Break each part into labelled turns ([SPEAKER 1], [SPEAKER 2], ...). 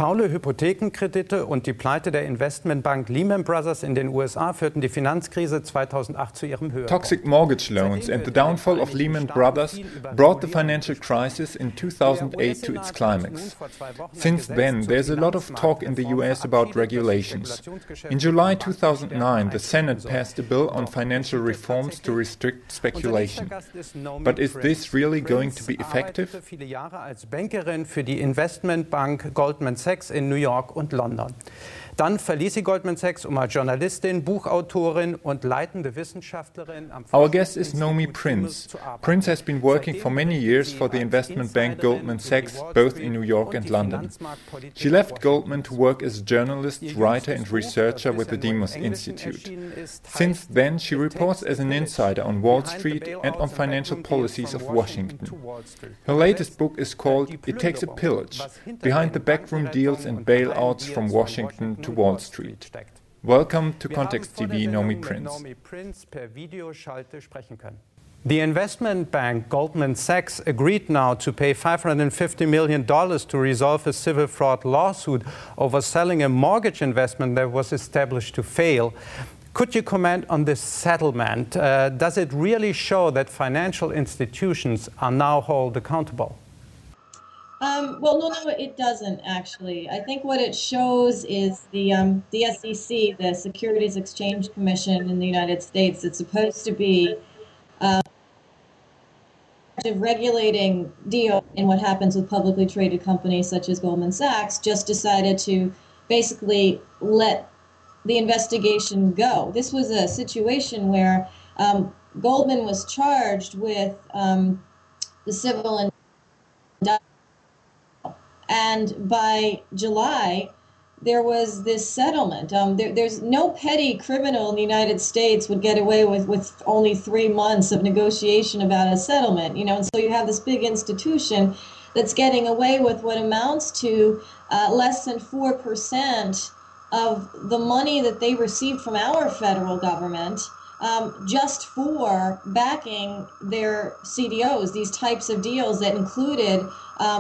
[SPEAKER 1] Faule Hypothekenkredite und die Pleite der Investmentbank Lehman Brothers in den USA führten die Finanzkrise 2008 zu ihrem Höhepunkt.
[SPEAKER 2] Toxic mortgage loans and the downfall of Lehman Brothers brought the financial crisis in 2008 to its climax. Since then, there's a lot of talk in the US about regulations. In July 2009, the Senate passed a bill on financial reforms to restrict speculation. But is this really going to be effective?
[SPEAKER 1] Viele Jahre als Bankerin für die Investmentbank Goldman-Sachs in New York und London. Dann verließ sie Goldman Sachs, um als Journalistin, Buchautorin und leitende Wissenschaftlerin am
[SPEAKER 2] Our guest is Nomi Prince. Prince has been working for many years for the investment bank Goldman Sachs, both in New York and London. She left Goldman to work as a journalist, writer and researcher with the Demos Institute. Since then, she reports as an insider on Wall Street and on financial policies of Washington. Her latest book is called It Takes a Pillage, Behind the Backroom Deals and Bailouts from Washington to Wall Street. Welcome to Kontext TV, Nomi Prince.
[SPEAKER 1] The investment bank Goldman Sachs agreed now to pay $550 million to resolve a civil fraud lawsuit over selling a mortgage investment that was established to fail. Could you comment on this settlement? Does it really show that financial institutions are now held accountable?
[SPEAKER 3] Well, no, it doesn't actually. I think what it shows is the SEC, the Securities Exchange Commission in the United States, that's supposed to be regulating deals in what happens with publicly traded companies such as Goldman Sachs, just decided to basically let the investigation go. This was a situation where Goldman was charged with the civil indictment. And by July, there was this settlement. There's no petty criminal in the United States would get away with only 3 months of negotiation about a settlement, you know. And so you have this big institution that's getting away with what amounts to less than 4% of the money that they received from our federal government just for backing their CDOs, these types of deals that included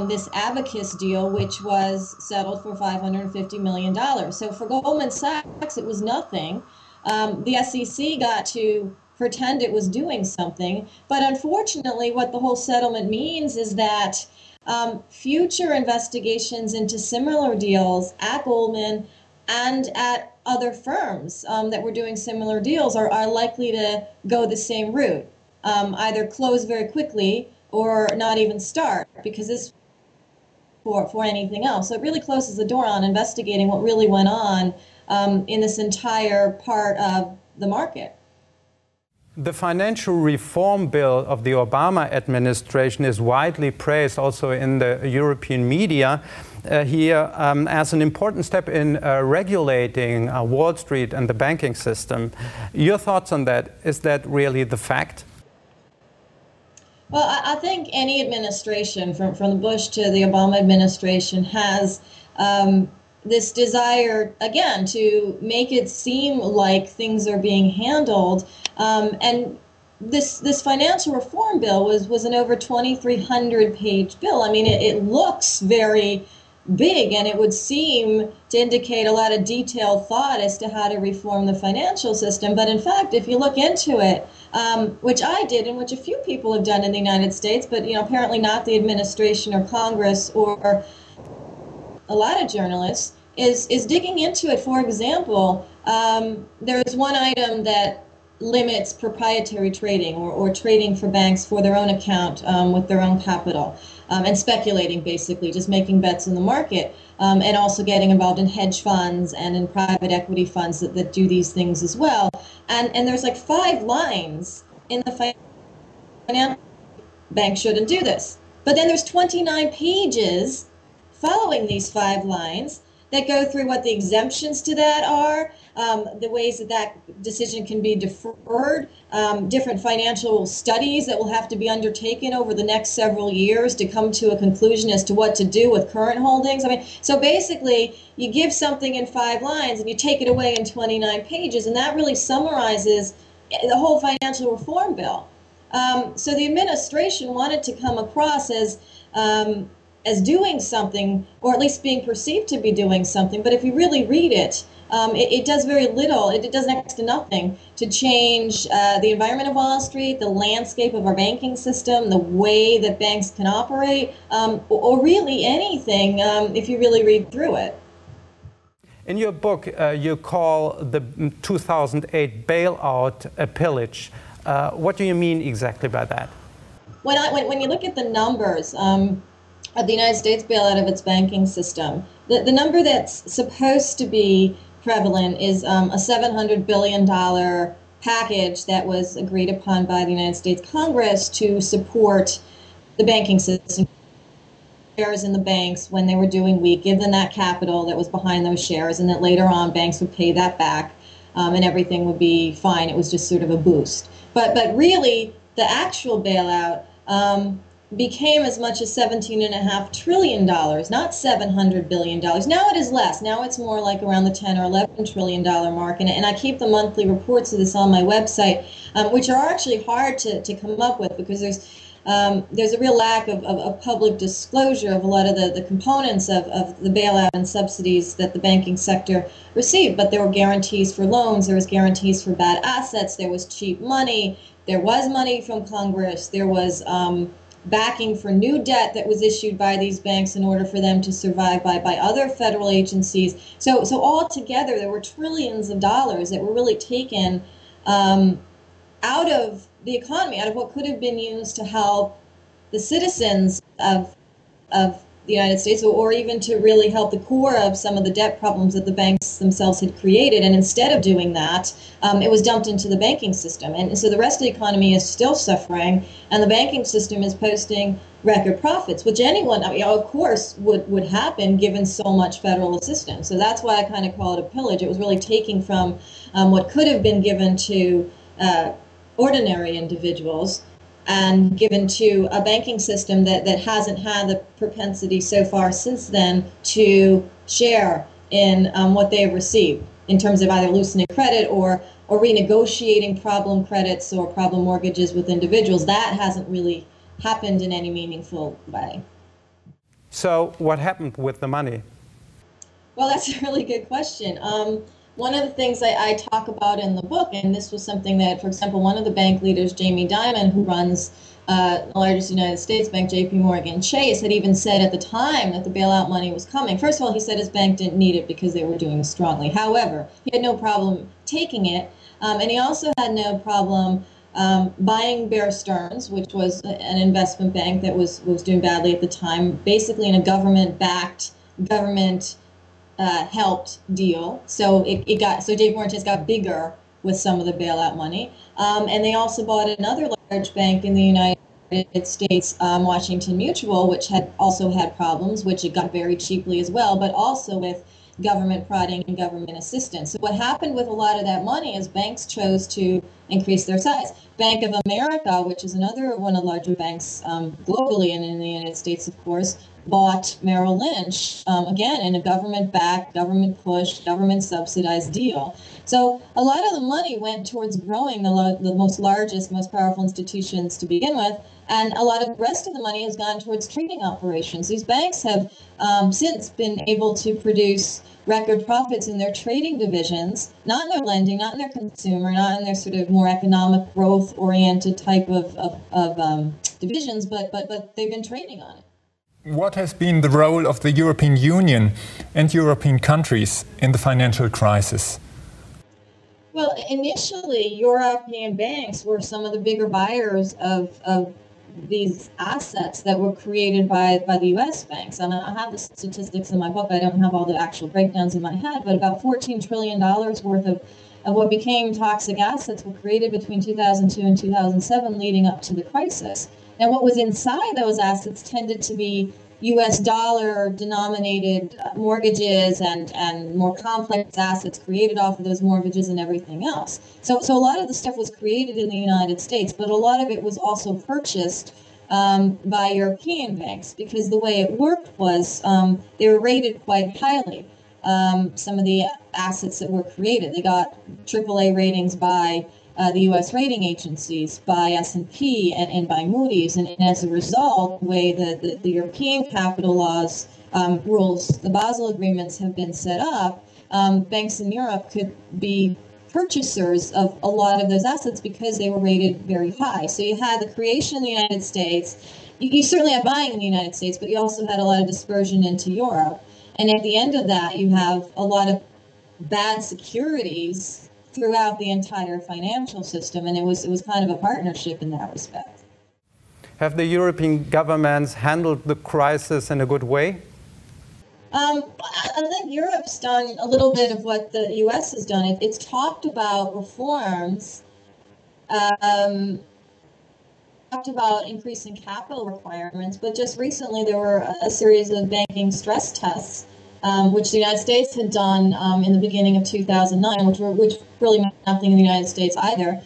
[SPEAKER 3] this Abacus deal, which was settled for $550 million. So for Goldman Sachs, it was nothing. The SEC got to pretend it was doing something. But unfortunately, what the whole settlement means is that future investigations into similar deals at Goldman and at other firms that were doing similar deals are likely to go the same route, either close very quickly or not even start, because this for anything else. So it really closes the door on investigating what really went on in this entire part of the market.
[SPEAKER 1] The financial reform bill of the Obama administration is widely praised also in the European media here as an important step in regulating Wall Street and the banking system. Your thoughts on that? Is that really the fact?
[SPEAKER 3] Well, I think any administration, from the Bush to the Obama administration, has this desire, again, to make it seem like things are being handled. And this financial reform bill was an over 2,300-page bill. I mean, it looks very big, and it would seem to indicate a lot of detailed thought as to how to reform the financial system. But in fact, if you look into it, which I did and which a few people have done in the United States, but apparently not the administration or Congress or a lot of journalists, is digging into it. For example, there's one item that limits proprietary trading or trading for banks for their own account with their own capital and speculating, basically, just making bets in the market, and also getting involved in hedge funds and in private equity funds that do these things as well. And there's like 5 lines in the financial bank shouldn't do this. But then there's 29 pages following these 5 lines that go through what the exemptions to that are, the ways that decision can be deferred, different financial studies that will have to be undertaken over the next several years to come to a conclusion as to what to do with current holdings. I mean, so basically, you give something in 5 lines and you take it away in 29 pages, and that really summarizes the whole financial reform bill. So the administration wanted to come across as as doing something, or at least being perceived to be doing something. But if you really read it, it does very little. It does next to nothing to change the environment of Wall Street, the landscape of our banking system, the way that banks can operate, or really anything if you really read through it.
[SPEAKER 1] In your book, you call the 2008 bailout a pillage. What do you mean exactly by that?
[SPEAKER 3] When you look at the numbers of the United States bailout of its banking system, the number that's supposed to be prevalent is a $700 billion package that was agreed upon by the United States Congress to support the banking system. Shares in the banks when they were doing weak, give them that capital that was behind those shares, and that later on banks would pay that back and everything would be fine. It was just sort of a boost. But really, the actual bailout became as much as $17.5 trillion, not $700 billion. Now it is less. Now it's more like around the $10 or $11 trillion mark. And I keep the monthly reports of this on my website, which are actually hard to come up with because there's a real lack of public disclosure of a lot of the components of the bailout and subsidies that the banking sector received. But there were guarantees for loans, there was guarantees for bad assets, there was cheap money, there was money from Congress, there was backing for new debt that was issued by these banks in order for them to survive by other federal agencies. So all together, there were trillions of dollars that were really taken out of the economy, out of what could have been used to help the citizens of the United States, or even to really help the core of some of the debt problems that the banks themselves had created. And instead of doing that, it was dumped into the banking system. And so the rest of the economy is still suffering, and the banking system is posting record profits, which anyone, of course, would happen given so much federal assistance. So that's why I kind of call it a pillage. It was really taking from what could have been given to ordinary individuals and given to a banking system that hasn't had the propensity so far since then to share in what they have received in terms of either loosening credit or renegotiating problem credits or problem mortgages with individuals. That hasn't really happened in any meaningful way.
[SPEAKER 1] So what happened with the money?
[SPEAKER 3] Well, that's a really good question. One of the things I talk about in the book, and this was something that, for example, one of the bank leaders, Jamie Dimon, who runs the largest United States bank, J.P. Morgan Chase, had even said at the time that the bailout money was coming. First of all, he said his bank didn't need it because they were doing strongly. However, he had no problem taking it, and he also had no problem buying Bear Stearns, which was an investment bank that was doing badly at the time, basically in a government-backed, helped deal. So J.P. Morgan Chase got bigger with some of the bailout money. And they also bought another large bank in the United States, Washington Mutual, which had also had problems, which it got very cheaply as well, but also with government prodding and government assistance. So what happened with a lot of that money is banks chose to increase their size. Bank of America, which is another one of the larger banks globally and in the United States, of course, bought Merrill Lynch, again, in a government-backed, government-pushed, government-subsidized deal. So a lot of the money went towards growing the most largest, most powerful institutions to begin with, and a lot of the rest of the money has gone towards trading operations. These banks have since been able to produce record profits in their trading divisions, not in their lending, not in their consumer, not in their sort of more economic growth-oriented type of divisions, but they've been trading on it.
[SPEAKER 2] What has been the role of the European Union and European countries in the financial crisis?
[SPEAKER 3] Well, initially, European banks were some of the bigger buyers of these assets that were created by the U.S. banks. And I have the statistics in my book. I don't have all the actual breakdowns in my head, but about $14 trillion worth of what became toxic assets were created between 2002 and 2007, leading up to the crisis. And what was inside those assets tended to be U.S. dollar-denominated mortgages and more complex assets created off of those mortgages and everything else. So a lot of the stuff was created in the United States, but a lot of it was also purchased by European banks, because the way it worked was they were rated quite highly. Some of the assets that were created, they got AAA ratings by the U.S. rating agencies, by S&P and by Moody's, and as a result, the way the European capital laws rules, the Basel agreements have been set up, banks in Europe could be purchasers of a lot of those assets because they were rated very high. So you had the creation in the United States. You certainly had buying in the United States, but you also had a lot of dispersion into Europe. And at the end of that, you have a lot of bad securities throughout the entire financial system, and it was kind of a partnership in that respect.
[SPEAKER 1] Have the European governments handled the crisis in a good way?
[SPEAKER 3] I think Europe's done a little bit of what the U.S. has done. It's talked about reforms, talked about increasing capital requirements, but just recently there were a series of banking stress tests, which the United States had done in the beginning of 2009, which really meant nothing in the United States either,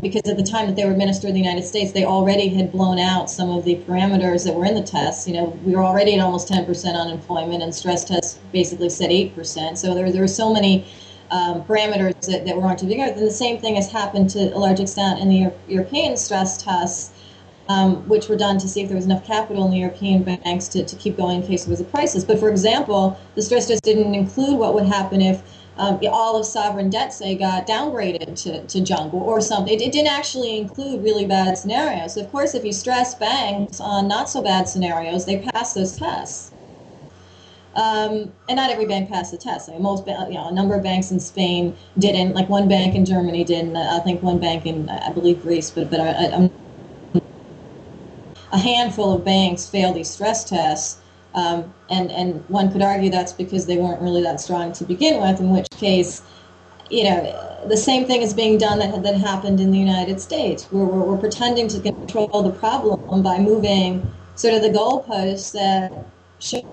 [SPEAKER 3] because at the time that they were administered in the United States, they already had blown out some of the parameters that were in the tests. You know, we were already at almost 10% unemployment, and stress tests basically said 8%. So there were so many parameters that were on to figure out. And the same thing has happened to a large extent in the European stress tests, which were done to see if there was enough capital in the European banks to keep going in case there was a crisis. But for example, the stress test didn't include what would happen if all of sovereign debt, say, got downgraded to junk or something. It didn't actually include really bad scenarios. So of course, if you stress banks on not so bad scenarios, they pass those tests. And not every bank passed the test. I mean, a number of banks in Spain didn't. Like one bank in Germany didn't. I think one bank in, I believe, Greece. But a handful of banks failed these stress tests. And one could argue that's because they weren't really that strong to begin with, in which case, you know, the same thing is being done that happened in the United States, where we're pretending to control the problem by moving sort of the goalposts that should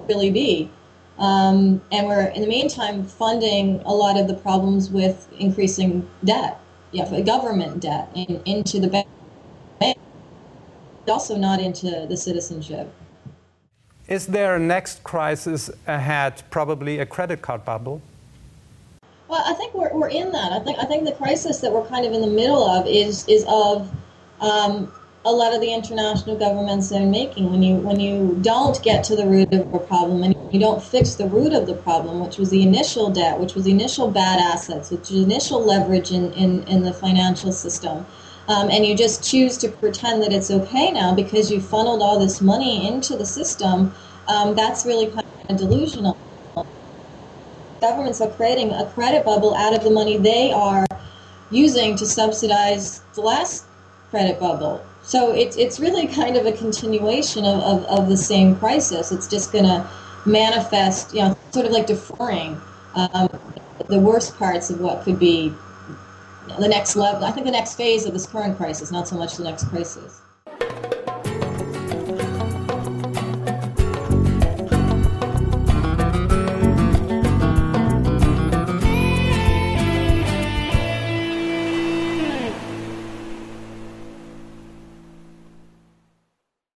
[SPEAKER 3] really be. And we're, in the meantime, funding a lot of the problems with increasing debt, government debt into the bank, also not into the citizenship.
[SPEAKER 1] Is there a next crisis ahead, probably a credit card bubble?
[SPEAKER 3] Well, I think we're in that. I think the crisis that we're kind of in the middle of is of a lot of the international governments are making. When you don't get to the root of a problem and you don't fix the root of the problem, which was the initial debt, which was the initial bad assets, which was the initial leverage in the financial system, and you just choose to pretend that it's okay now because you funneled all this money into the system, that's really kind of delusional. Governments are creating a credit bubble out of the money they are using to subsidize the last credit bubble. So it's really kind of a continuation of the same crisis. It's just going to manifest, you know, sort of like deferring the worst parts of what could be the next level. I think the next phase of this current crisis, not so much the next crisis.